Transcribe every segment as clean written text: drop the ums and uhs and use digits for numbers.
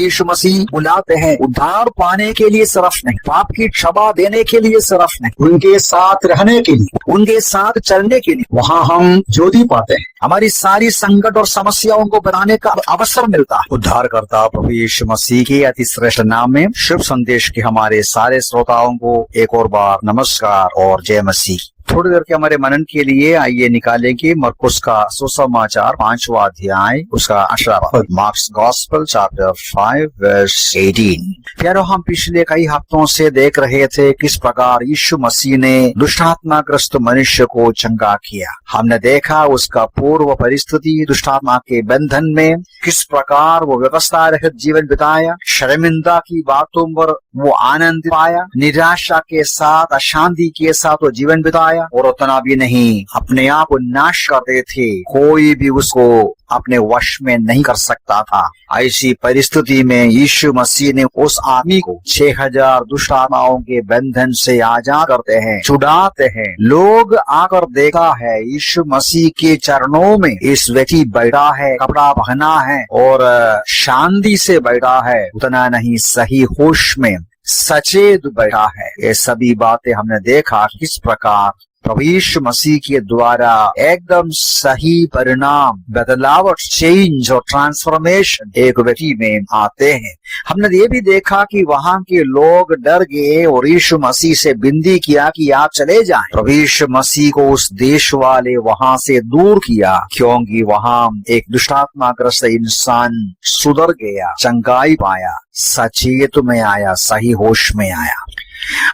यीशु मसीह बुलाते हैं उद्धार पाने के लिए सिर्फ नहीं, पाप की क्षमा देने के लिए सिर्फ नहीं, उनके साथ रहने के लिए, उनके साथ चलने के लिए। वहाँ हम ज्योति पाते हैं। हमारी सारी संकट और समस्याओं को बनाने का अवसर मिलता है। उद्धारकर्ता प्रभु यीशु मसीह के अति श्रेष्ठ नाम में शुभ संदेश के हमारे सारे श्रोताओं को एक और बार नमस्कार और जय मसीह। थोड़ी देर के हमारे मनन के लिए आइए निकालेंगे मरकुस का सुसमाचार 5वां अध्याय उसका 18वां पद। Mark's gospel chapter 5 verse 18। प्यारो, हम पिछले कई हफ्तों से देख रहे थे किस प्रकार यीशु मसीह ने दुष्टात्माग्रस्त मनुष्य को चंगा किया। हमने देखा उसका पूर्व परिस्थिति दुष्टात्मा के बंधन में किस प्रकार वो व्यवस्था रहित जीवन बिताया, शर्मिंदा की बातों पर वो आनंद पाया, निराशा के साथ अशांति के साथ वो जीवन बिताया। और उतना भी नहीं, अपने आप को नाश करते थे, कोई भी उसको अपने वश में नहीं कर सकता था। ऐसी परिस्थिति में यीशु मसीह ने उस आदमी को 6000 दुष्ट आत्माओं के बंधन से आजाद करते हैं, छुड़ाते हैं। लोग आकर देखा है यीशु मसीह के चरणों में इस व्यक्ति बैठा है, कपड़ा पहना है और शांति से बैठा है, उतना नहीं सही होश में सचेत बैठा है। ये सभी बातें हमने देखा किस प्रकार प्रभु यीशु मसीह के द्वारा एकदम सही परिणाम, बदलाव, चेंज और ट्रांसफॉर्मेशन एक व्यक्ति में आते हैं। हमने ये भी देखा कि वहां के लोग डर गए और यीशु मसीह से विनती किया कि आप चले जाएं। प्रभु यीशु मसीह को उस देश वाले वहां से दूर किया, क्योंकि वहां एक दुष्टात्माग्रस्त इंसान सुधर गया, चंगाई पाया, सचेत में आया, सही होश में आया।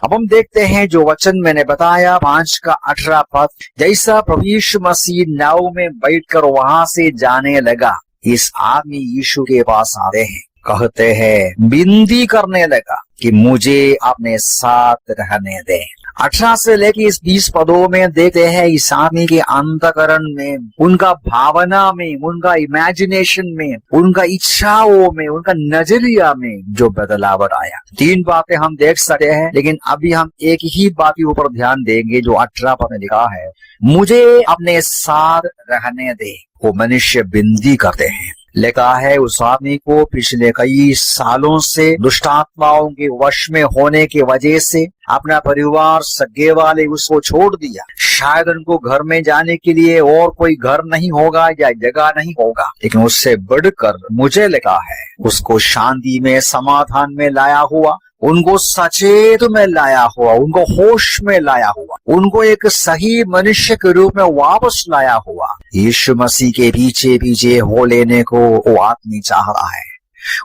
अब हम देखते हैं जो वचन मैंने बताया 5 का 18 पद। जैसा प्रभु यीशु मसीह नाव में बैठकर वहां से जाने लगा, इस आदमी यीशु के पास आते हैं, कहते हैं, विनती करने लगा कि मुझे अपने साथ रहने दे। 18 से लेके इस 20 पदों में देखते हैं इस आदमी के अंतकरण में, उनका भावना में, उनका इमेजिनेशन में, उनका इच्छाओं में, उनका नजरिया में जो बदलाव आया। 3 बातें हम देख सकते हैं, लेकिन अभी हम एक ही बात के ऊपर ध्यान देंगे जो 18 पद में लिखा है, मुझे अपने साथ रहने दे। वो मनुष्य विनती करते हैं। लिखा है उस आदमी को पिछले कई सालों से दुष्टात्माओं के वश में होने की वजह से अपना परिवार, सगे वाले उसको छोड़ दिया। शायद उनको घर में जाने के लिए और कोई घर नहीं होगा या जगह नहीं होगा, लेकिन उससे बढ़कर मुझे लिखा है उसको शांति में, समाधान में लाया हुआ, उनको सचेत में लाया हुआ, उनको होश में लाया हुआ, उनको एक सही मनुष्य के रूप में वापस लाया हुआ। यीशु मसीह के पीछे पीछे हो लेने को वो आदमी चाह रहा है,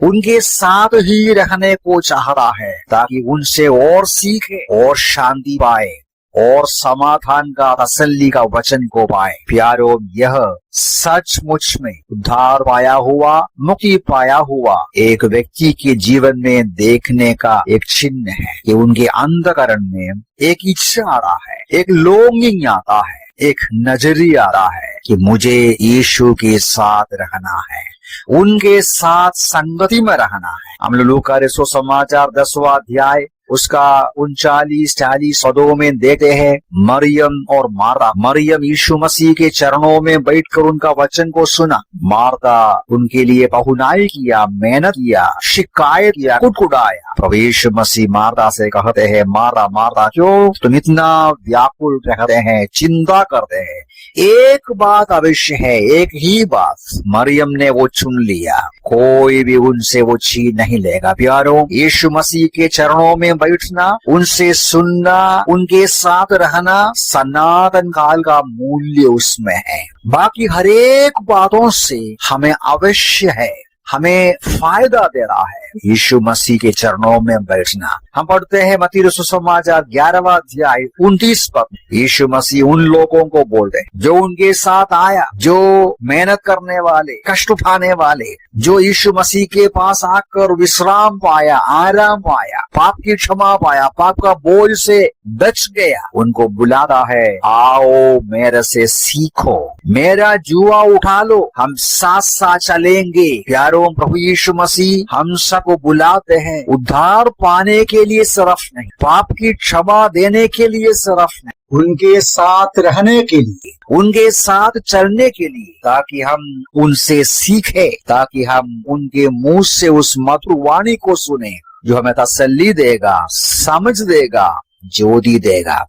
उनके साथ ही रहने को चाह रहा है, ताकि उनसे और सीखे और शांति पाए और समाधान का, तसल्ली का वचन को पाए। प्यारो, यह सचमुच में उद्धार पाया हुआ, मुक्ति पाया हुआ एक व्यक्ति के जीवन में देखने का एक चिन्ह है कि उनके अंतकरण में एक इच्छा आ रहा है, एक लॉन्गिंग आता है, एक नजरिया आ रहा है कि मुझे यीशु के साथ रहना है, उनके साथ संगति में रहना है। हम लोग लूका का सुसमाचार 10वां अध्याय उसका 39-40 पदों में देखते हैं मरियम और मार्था। मरियम यीशु मसीह के चरणों में बैठकर उनका वचन को सुना, मार्था उनके लिए पहुनाई किया, मेहनत किया, शिकायत किया, कुटकुटाया। प्रभु यीशु मसीह मार्था से कहते हैं, मार्था मार्था, क्यों तुम इतना व्याकुल रहते हैं, चिंता करते हैं? एक बात अवश्य है, एक ही बात, मरियम ने वो चुन लिया, कोई भी उनसे वो छीन नहीं लेगा। प्यारो, यीशु मसीह के चरणों में बैठना, उनसे सुनना, उनके साथ रहना, सनातन काल का मूल्य उसमें है। बाकी हर एक बातों से हमें अवश्य है, हमें फायदा दे रहा है यीशु मसीह के चरणों में बैठना। हम पढ़ते हैं मत्ती सुसमाचार 11वां अध्याय 29 पद। यीशु मसीह उन लोगों को बोलते हैं जो उनके साथ आया, जो मेहनत करने वाले, कष्ट उठाने वाले, जो यीशु मसीह के पास आकर विश्राम पाया, आराम पाया, पाप की क्षमा पाया, पाप का बोझ से बच गया, उनको बुलाता है, आओ मेरे से सीखो, मेरा जुआ उठा लो, हम साथ साथ चलेंगे। प्यारो, प्रभु यीशु मसीह हम सब को बुलाते हैं उद्धार पाने के लिए सिर्फ नहीं, पाप की क्षमा देने के लिए सिर्फ नहीं, उनके साथ रहने के लिए, उनके साथ चलने के लिए, ताकि हम उनसे सीखें, ताकि हम उनके मुंह से उस मधुर वाणी को सुने जो हमें तसल्ली देगा, समझ देगा, ज्योति देगा।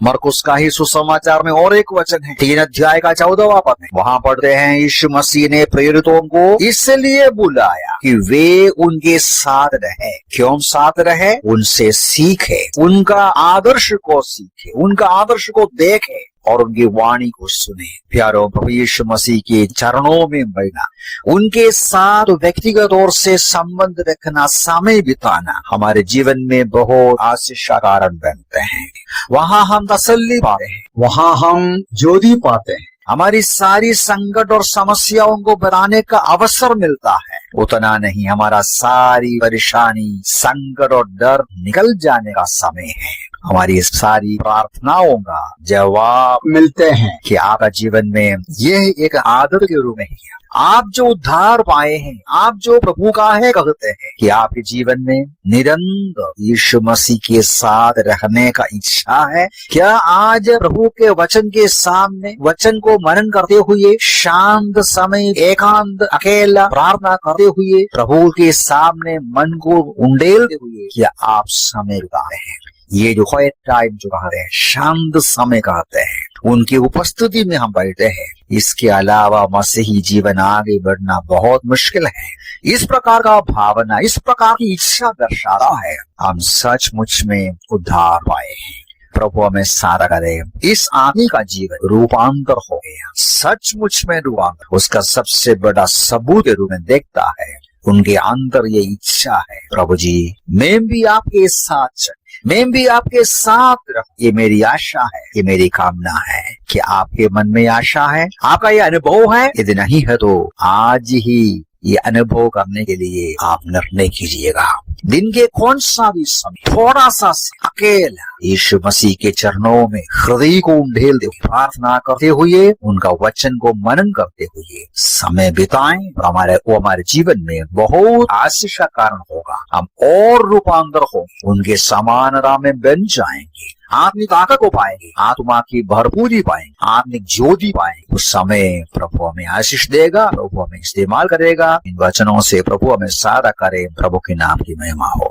मरकुस का ही सुसमाचार में और एक वचन है, 3 अध्याय का 14वां पद है। वहां पढ़ते हैं, यीशु मसीह ने प्रेरितों को इसलिए बुलाया कि वे उनके साथ रहे। क्यों साथ रहे? उनसे सीखे, उनका आदर्श को सीखे, उनका आदर्श को देखे और उनकी वाणी को सुने। प्यारों, प्रभु यीशु मसीह के चरणों में बैठना, उनके साथ व्यक्तिगत तौर से संबंध रखना, समय बिताना हमारे जीवन में बहुत आशीष का कारण बनते हैं। वहां हम तसल्ली पाते हैं, वहां हम ज्योति पाते हैं, हमारी सारी संकट और समस्याओं को बनाने का अवसर मिलता है। उतना नहीं, हमारा सारी परेशानी, संकट और डर निकल जाने का समय है। हमारी सारी प्रार्थनाओं का जवाब मिलते हैं कि आपका जीवन में यह एक आदत के रूप में है। आप जो उद्धार पाए हैं, आप जो प्रभु का है कहते हैं कि आपके जीवन में निरंतर यीशु मसीह के साथ रहने का इच्छा है। क्या आज प्रभु के वचन के सामने वचन को मनन करते हुए, शांत समय एकांत अकेला प्रार्थना करते हुए, प्रभु के सामने मन को उंडेलते हुए क्या आप समय बिताए हैं? ये जो क्वाइट टाइम जो कहते हैं, शांत समय कहते हैं, उनकी उपस्थिति में हम बैठे हैं। इसके अलावा मसीही जीवन आगे बढ़ना बहुत मुश्किल है। इस प्रकार का भावना, इस प्रकार की इच्छा दर्शाता है हम सचमुच में उद्धार पाए हैं। प्रभु हमें सारा करे। इस आदमी का जीवन रूपांतर हो गया, सचमुच में रूपांतर उसका सबसे बड़ा सबूत के रूप में देखता है। उनके अंदर ये इच्छा है, प्रभु जी मैं भी आपके साथ चल, मैं भी आपके साथ रहूं। ये मेरी आशा है, ये मेरी कामना है कि आपके मन में आशा है, आपका ये अनुभव है। यदि नहीं है तो आज ही ये अनुभव करने के लिए आप निर्णय कीजिएगा। दिन के कौन सा भी समय थोड़ा सा अकेला यीशु मसीह के चरणों में हृदय को उंडेल दे, प्रार्थना करते हुए, उनका वचन को मनन करते हुए समय बिताएं। वो हमारे जीवन में बहुत आशीष का कारण होगा। हम और रूपांतर हो उनके समानता में बन जाएंगे। आत्मिक ताकत को पाएंगे, आत्मा की भरपूरी पाएंगे, आत्मिक ज्योति पाएंगे। उस समय प्रभु हमें आशीष देगा, प्रभु हमें इस्तेमाल करेगा। इन वचनों से प्रभु हमें सारा करे। प्रभु के नाम की महिमा हो।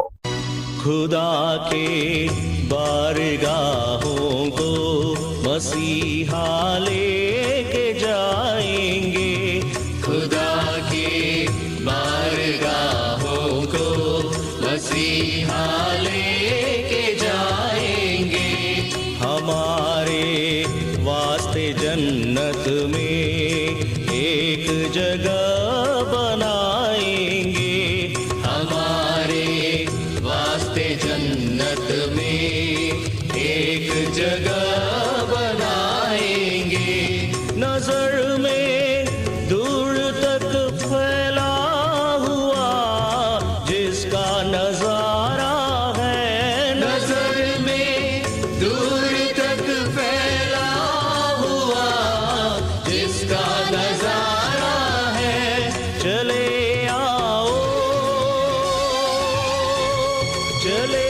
खुदा के बारगाहों को मसीहा लेके जाएंगे, खुदा के बारगाहों को मसीहा लेके जाएंगे। हमारे वास्ते जन्नत में एक जगह बनाएंगे, हमारे वास्ते जन्नत में एक जगह बनाएंगे। नजर में दूर तक फैला हुआ जिसका नजारा है, नजर में दूर तक फैला हुआ जिसका नजारा है। चले आओ, चले